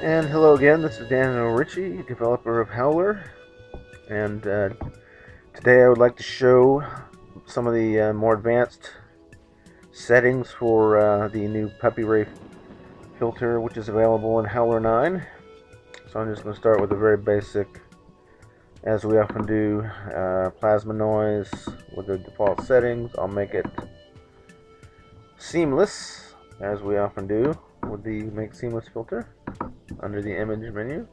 And hello again, this is Daniel Ritchie, developer of Howler, and today I would like to show some of the more advanced settings for the new Puppy Ray filter, which is available in Howler 9. So I'm just going to start with a very basic, as we often do, plasma noise with the default settings. I'll make it seamless, as we often do with the Make Seamless filter under the image menu,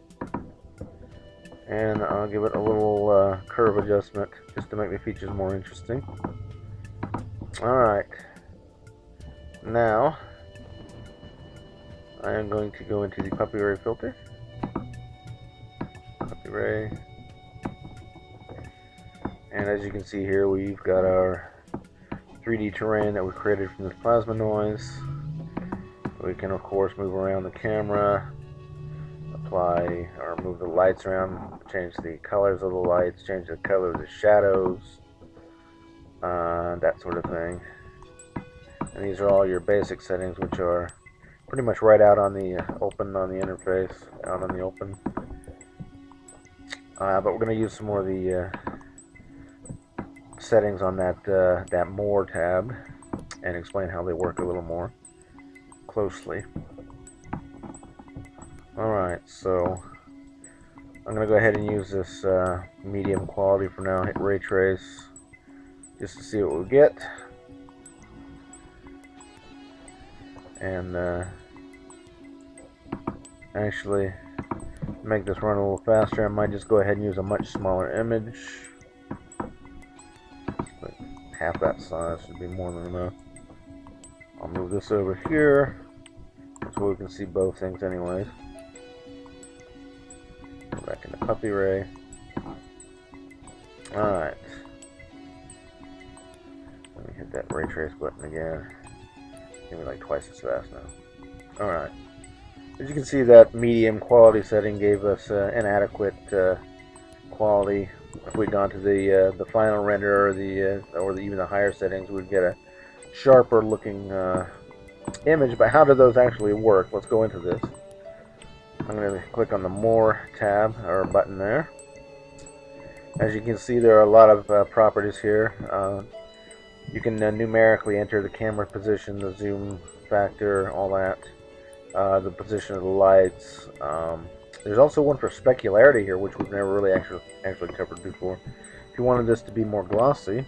and I'll give it a little curve adjustment just to make the features more interesting. Alright, now I am going to go into the Puppy Ray filter. Puppy Ray, and as you can see here, we've got our 3D terrain that we created from this plasma noise. We can of course move around the camera, apply or move the lights around, change the colors of the lights, change the color of the shadows, that sort of thing. And these are all your basic settings, which are pretty much right out on the open on the interface, out on the open. But we're going to use some more of the settings on that More tab and explain how they work a little more closely. Alright, so I'm going to go ahead and use this medium quality for now, hit ray trace just to see what we get, and actually make this run a little faster. I might just go ahead and use a much smaller image, like half that size should be more than enough. I'll move this over here so we can see both things anyways. Go back into Puppy Ray. Alright. Let me hit that ray trace button again. Give me like twice as fast now. Alright. As you can see, that medium quality setting gave us inadequate quality. If we'd gone to the final render or even the higher settings, we'd get a sharper looking image. But how do those actually work? Let's go into this. I'm going to click on the More tab or button there. As you can see, there are a lot of properties here. You can numerically enter the camera position, the zoom factor, all that, the position of the lights. There's also one for specularity here, which we've never really actually covered before. If you wanted this to be more glossy,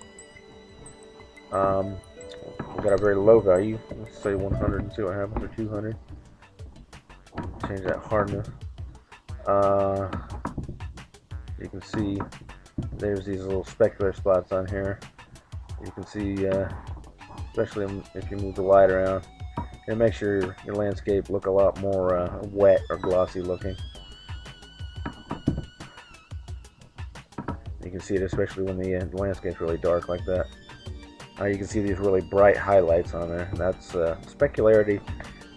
we've got a very low value. Let's say 100 and see what happens, or 200. Change that hardness. You can see there's these little specular spots on here. You can see, especially if you move the light around, it makes your landscape look a lot more wet or glossy looking. You can see it especially when the landscape's really dark like that. You can see these really bright highlights on there. That's specularity,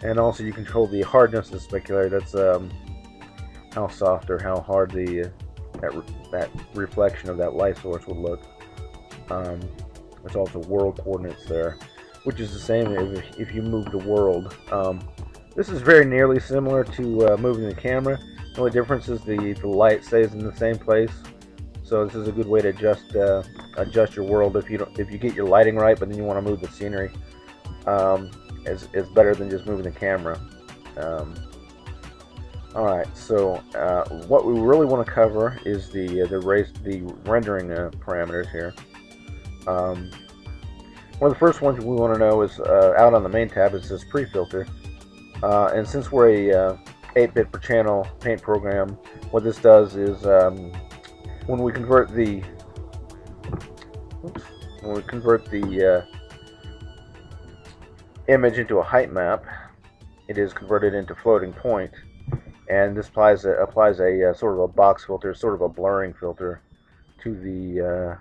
and also you control the hardness of the specularity. That's how soft or how hard that reflection of that light source would look. There's also world coordinates there, which is the same if you move the world. This is very nearly similar to moving the camera. The only difference is the light stays in the same place. So this is a good way to adjust your world if you get your lighting right, but then you want to move the scenery. It's better than just moving the camera. All right, so what we really want to cover is the rendering parameters here. One of the first ones we want to know is out on the main tab. It says pre-filter, and since we're a 8-bit per channel paint program, what this does is when we convert the image into a height map, it is converted into floating point, and this applies a sort of a box filter, sort of a blurring filter to the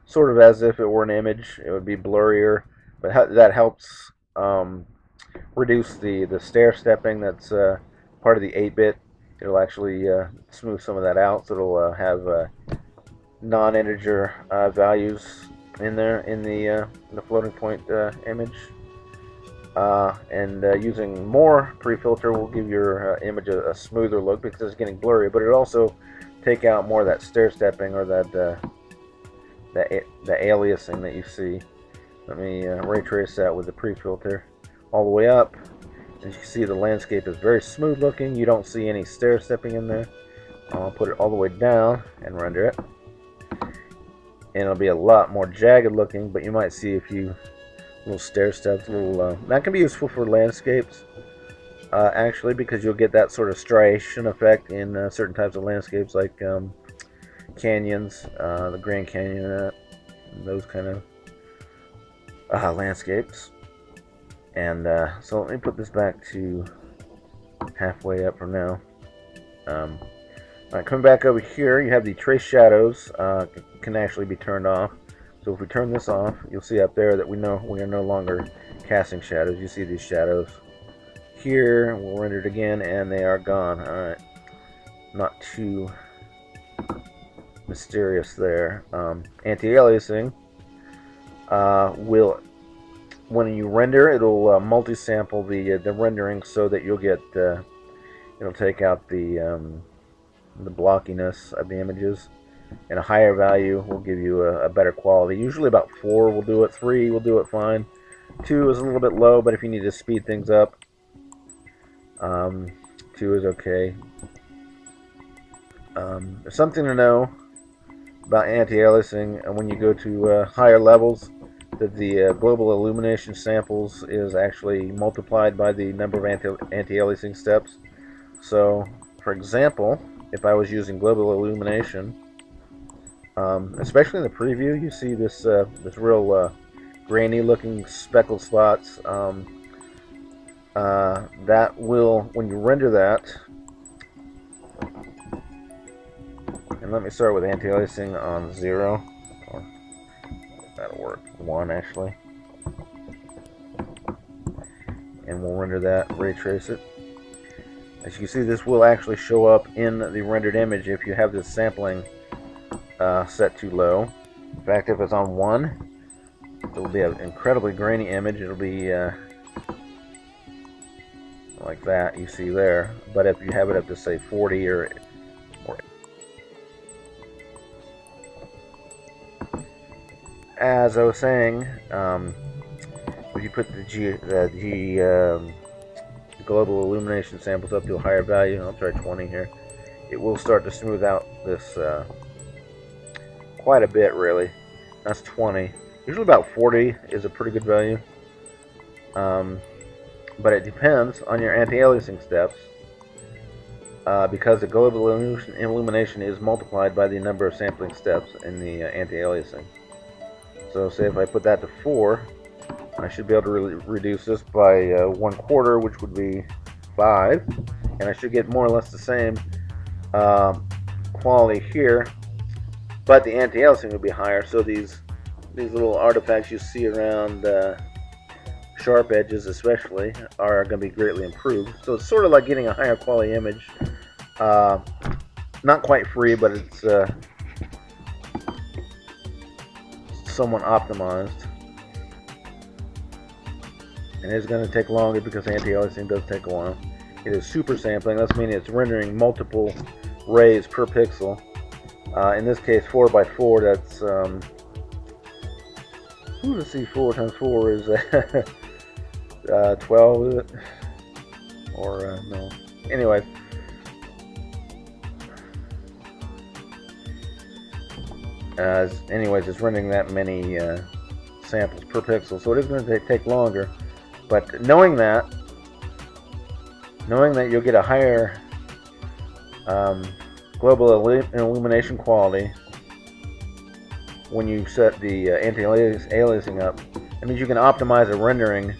sort of as if it were an image. It would be blurrier, but that helps reduce the stair stepping that's part of the 8-bit. It'll actually smooth some of that out, so it'll have non-integer values in there in the floating point image. and using more pre-filter will give your image a smoother look because it's getting blurry, but it also take out more of that stair stepping or that the aliasing that you see. Let me ray trace that with the pre-filter all the way up. As you can see, the landscape is very smooth looking. You don't see any stair stepping in there. I'll put it all the way down and render it, and it'll be a lot more jagged looking, but you might see a few little stair steps. That can be useful for landscapes, actually, because you'll get that sort of striation effect in certain types of landscapes, like canyons, the Grand Canyon, those kind of landscapes. And so let me put this back to halfway up for now. Alright, coming back over here, you have the trace shadows can actually be turned off. So if we turn this off, you'll see up there that we are no longer casting shadows. You see these shadows here. We'll render it again, and they are gone. Alright, not too mysterious there. Anti-aliasing will, when you render, it'll multi-sample the rendering so that you'll get it'll take out the blockiness of the images, and a higher value will give you a better quality. Usually about 4 will do it, 3 will do it fine, 2 is a little bit low, but if you need to speed things up, 2 is okay. There's something to know about anti-aliasing, and when you go to higher levels, that the global illumination samples is actually multiplied by the number of anti-aliasing steps. So, for example, if I was using global illumination, especially in the preview, you see this this real grainy looking speckled spots. That will, when you render that, and let me start with anti-aliasing on 0. That'll work. 1 actually. And we'll render that, ray trace it. As you can see, this will actually show up in the rendered image if you have this sampling set too low. In fact, if it's on 1, it'll be an incredibly grainy image. It'll be like that you see there. But if you have it up to say 40 or as I was saying, if you put the global illumination samples up to a higher value, I'll try 20 here, it will start to smooth out this quite a bit, really. That's 20. Usually about 40 is a pretty good value. But it depends on your anti-aliasing steps, because the global illumination is multiplied by the number of sampling steps in the anti-aliasing. So say if I put that to 4, I should be able to reduce this by 1/4, which would be 5, and I should get more or less the same quality here, but the anti-aliasing would be higher. So these little artifacts you see around sharp edges especially are going to be greatly improved. So it's sort of like getting a higher quality image. Not quite free, but it's somewhat optimized, and it's going to take longer because anti-aliasing does take a while. It is super sampling. That's meaning it's rendering multiple rays per pixel. In this case, 4x4. That's let's see, 4 times 4 is 12, is it? Or no. Anyways. Anyways, it's running that many samples per pixel, so it is going to take longer. But knowing that you'll get a higher global illumination quality when you set the anti-aliasing up, it means you can optimize a rendering.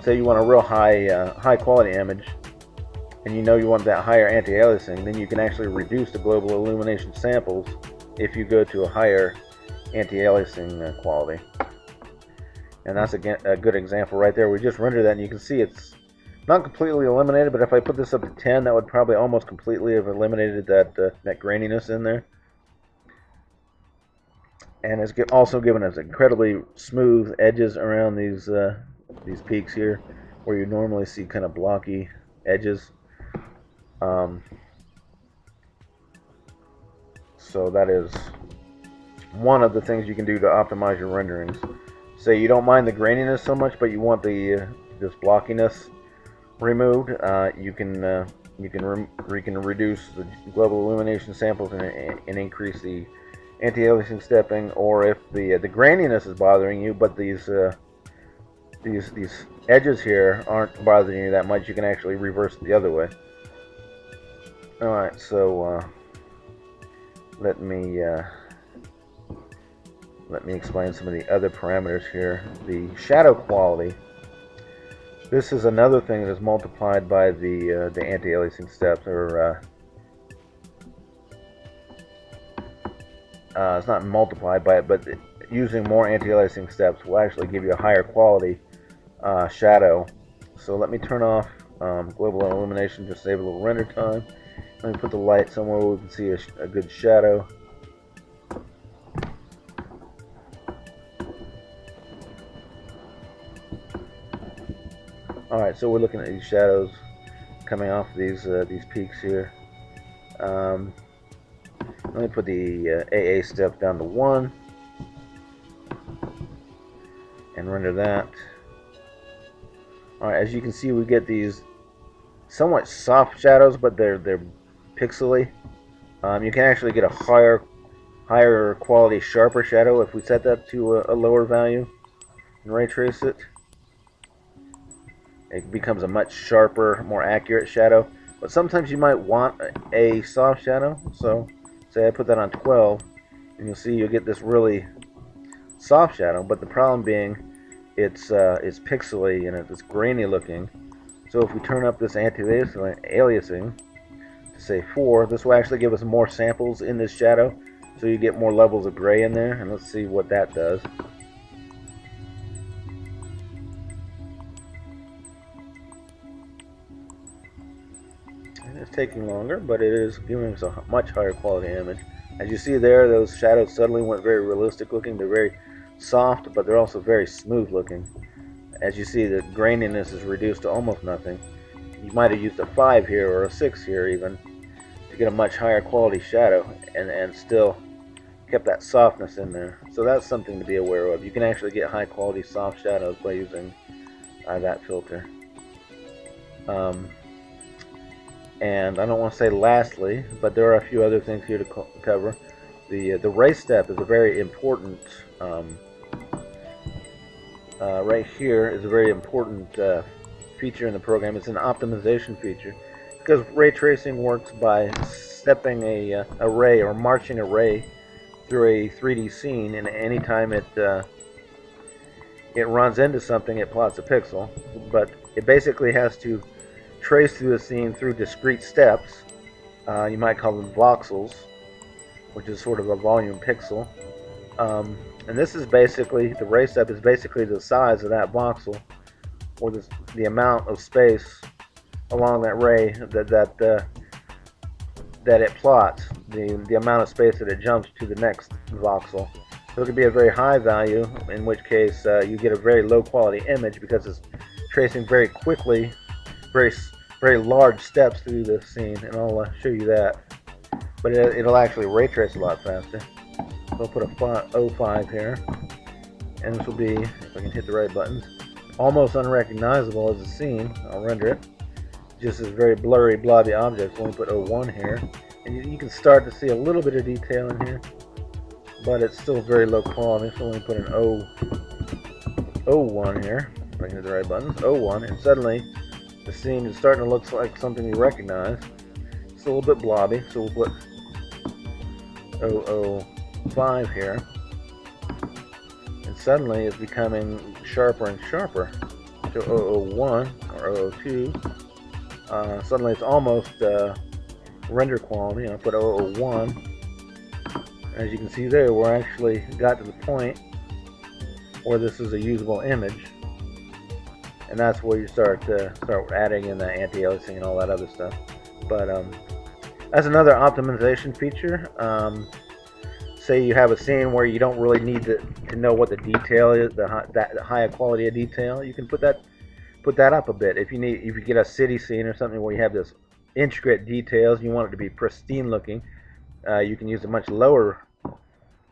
Say you want a real high quality image, and you know you want that higher anti-aliasing, then you can actually reduce the global illumination samples if you go to a higher anti-aliasing quality. And that's again a good example right there. We just rendered that, and you can see it's not completely eliminated, but if I put this up to 10, that would probably almost completely have eliminated that graininess in there. And it's also given us incredibly smooth edges around these these peaks here, where you normally see kind of blocky edges. So that is one of the things you can do to optimize your renderings. Say you don't mind the graininess so much, but you want the this blockiness removed. You can reduce the global illumination samples and increase the anti-aliasing stepping. Or if the graininess is bothering you, but these edges here aren't bothering you that much, you can actually reverse it the other way. All right, so let me explain some of the other parameters here. The shadow quality. This is another thing that is multiplied by the anti-aliasing steps, or it's not multiplied by it, but using more anti-aliasing steps will actually give you a higher quality shadow. So let me turn off global illumination, just save a little render time. Let me put the light somewhere where we can see a good shadow. Alright, so we're looking at these shadows coming off these peaks here. Let me put the AA step down to 1 and render that. Alright, as you can see, we get these somewhat soft shadows, but they're pixely. You can actually get a higher quality, sharper shadow if we set that to a lower value and ray trace it. It becomes a much sharper, more accurate shadow. But sometimes you might want a soft shadow. So, say I put that on 12, and you'll see you'll get this really soft shadow. But the problem being, it's pixely and it's grainy looking. So if we turn up this anti-aliasing to say 4, this will actually give us more samples in this shadow. So you get more levels of gray in there. And let's see what that does. It's taking longer, but it is giving us a much higher quality image. As you see there, those shadows suddenly went very realistic looking. They're very soft, but they're also very smooth looking. As you see, the graininess is reduced to almost nothing. You might have used a 5 here or a 6 here even to get a much higher quality shadow and still kept that softness in there. So that's something to be aware of. You can actually get high quality soft shadows by using that filter. And I don't want to say lastly, but there are a few other things here to cover. The ray step is a very important, right here is a very important feature in the program. It's an optimization feature because ray tracing works by stepping a ray or marching a ray through a 3D scene, and anytime it runs into something, it plots a pixel. But it basically has to trace through the scene through discrete steps. You might call them voxels, which is sort of a volume pixel. And this is basically, the ray step is basically the size of that voxel, or the amount of space along that ray that it plots, the amount of space that it jumps to the next voxel. So it could be a very high value, in which case you get a very low quality image because it's tracing very quickly, very large steps through the scene, and I'll show you that. But it'll actually ray trace a lot faster. So I'll put a 05 here, and this will be, if I can hit the right buttons, almost unrecognizable as a scene. I'll render it. Just as very blurry, blobby objects. We'll put 01 here, and you can start to see a little bit of detail in here, but it's still very low quality. So let me put an 01 here. If I can hit the right buttons, 01, and suddenly the scene is starting to look like something you recognize. It's a little bit blobby, so we'll put 005 here. And suddenly it's becoming sharper and sharper. So 001 or 002. Suddenly it's almost render quality. I'll put 001. As you can see there, we're actually got to the point where this is a usable image. And that's where you start adding in the anti-aliasing and all that other stuff. But that's another optimization feature. say you have a scene where you don't really need to know what the detail is, the high quality of detail, you can put that up a bit. If you get a city scene or something where you have this intricate details, you want it to be pristine looking, you can use a much lower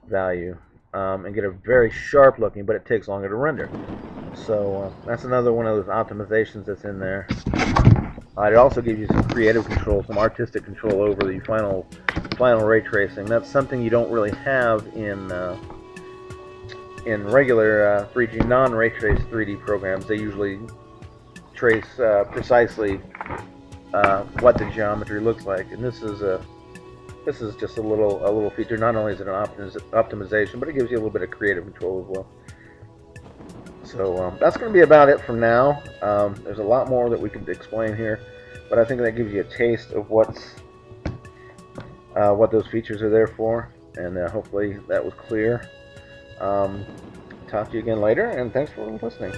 value and get a very sharp looking, but it takes longer to render. So that's another one of those optimizations that's in there. It also gives you some creative control, some artistic control over the final ray tracing. That's something you don't really have in regular 3G non-ray trace 3D programs. They usually trace precisely what the geometry looks like, and this is just a little feature. Not only is it an optimization, but it gives you a little bit of creative control as well. So that's going to be about it from now. There's a lot more that we could explain here, but I think that gives you a taste of what those features are there for, and hopefully that was clear. Talk to you again later, and thanks for listening.